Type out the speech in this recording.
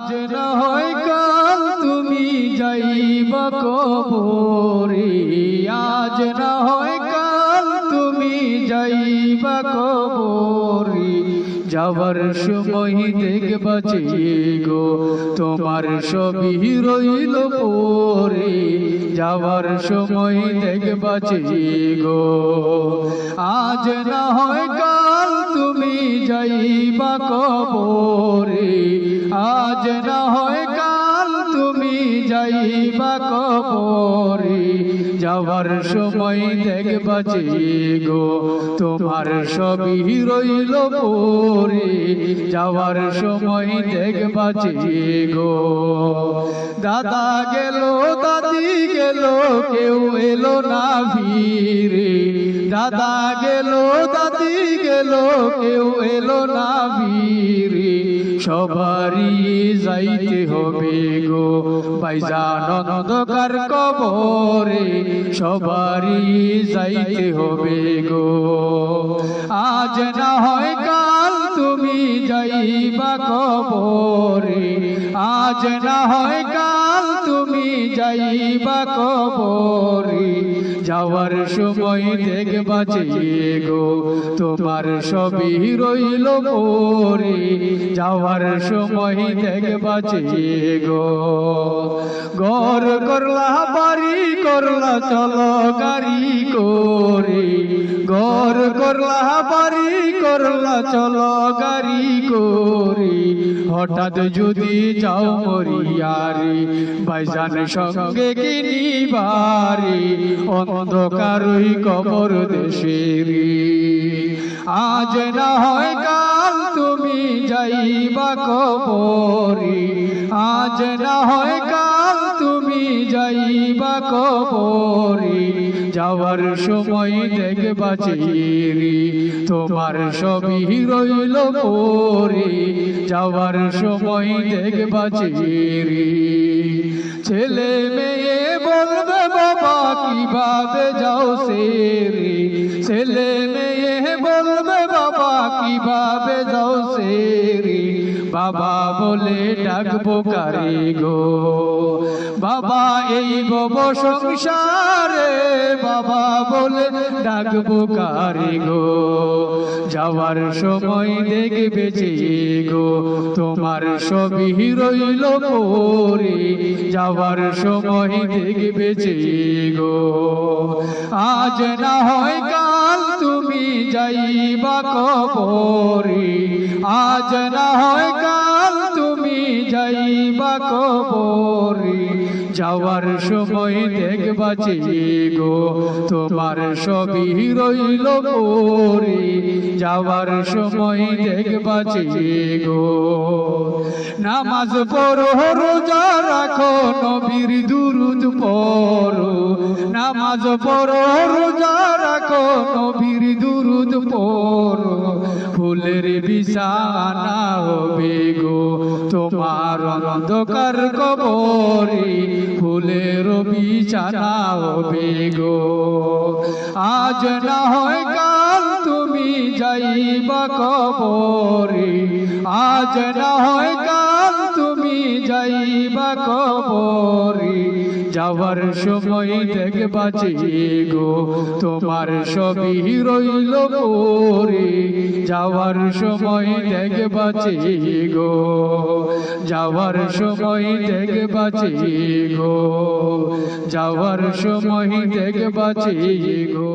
আজ না হয় কাল তুমি যাইবা কবরে, আজ না হয় কাল তুমি যাইবা কবরে। যাওয়ার সময় দেখবা যে গো তোমার সবই রইল পরে, যাওয়ার সময় দেখবা যে গো আজ না হয় কাল তুমি যাইবা কবরে, আজ না হয় কাল তুমি যাইবা কবরে। যাওয়ার সময় দেখবা যে গো তোমার সবই রইল পরে, যাওয়ার সময় দেখবা যে গো দাদা গেল দাদি গেল কেউ এলো না ফিরে, দাদা গেল দাদি গেল কেউ এলো না ফিরে। সবারই যাইতে হবে গো ভাইজান অন্ধকার কবরে, সবারই যাইতে হবে গো। আজ না হয় কাল তুমি যাইবা কবরে, আজ না হয় কাল তুমি যাইবা কবরে। যাওয়ার সময় দেখবা যে গো তোমার সবই রইল পরে, যাওয়ার সময় দেখবা যে গো ঘর করলা বাড়ি করলা চলো গাড়ি করে, ঘর করলা বাড়ি করলা চলো গাড়ি করে। হঠাৎ যদি যাও মরিয়ারে ভাইজান সঙ্গে কি নিবারে, অন্ধকারই কবর দেশের। আজ না হয় কাল তুমি যাইবা কবরে, আজ না হয় কাল তুমি যাইবা কবরে। যাওয়ার সময় দেখবা যে তোমার সবই রইল পরে, যাওয়ার সময় দেখবা যে ছেলে মেয়ে বলবে বাবা কিভাবে যাও সে রে, ছেলে মেয়ে বলবে বাবা কিভাবে যাও সে রে। বাবা বলে ডাকবো কারে গো, বাবা এই ভব সংসারে, বাবা বলে ডাকবো কারে গো। যাওয়ার সময় দেখবে যে গো তোমার সবই রইল পরে, যাওয়ার সময় দেখবে যে গো আজ না হয় কাল তুমি যাইবা কবরে, আজ না হয় কাল তুমি যাইবা কবরে। যাওয়ার সময় দেখবা যে গো তোমার সবই রইল পরে, যাওয়ার সময় দেখবা যে গো নামাজ পড়ো রোজা রাখো নবীর দুরূদ পড়ো, নামাজ পড়ো রোজা রাখো নবীর দুরূদ পড়ো। ফুলের বিছানা হবে গো তোমার অন্ধকার কবরে, ফুলের বিছানা হবে গো। আজ না হয় কাল তুমি যাইবা কবরে, আজ না হয় কাল তুমি যাইবা কবরে। যাওয়ার সময় দেখবা যে গো তোমার সবই রইল পরে, যাওয়ার সময় দেখবা যে গো, যাওয়ার সময় দেখবা যে গো, যাওয়ার সময় দেখবা যে গো।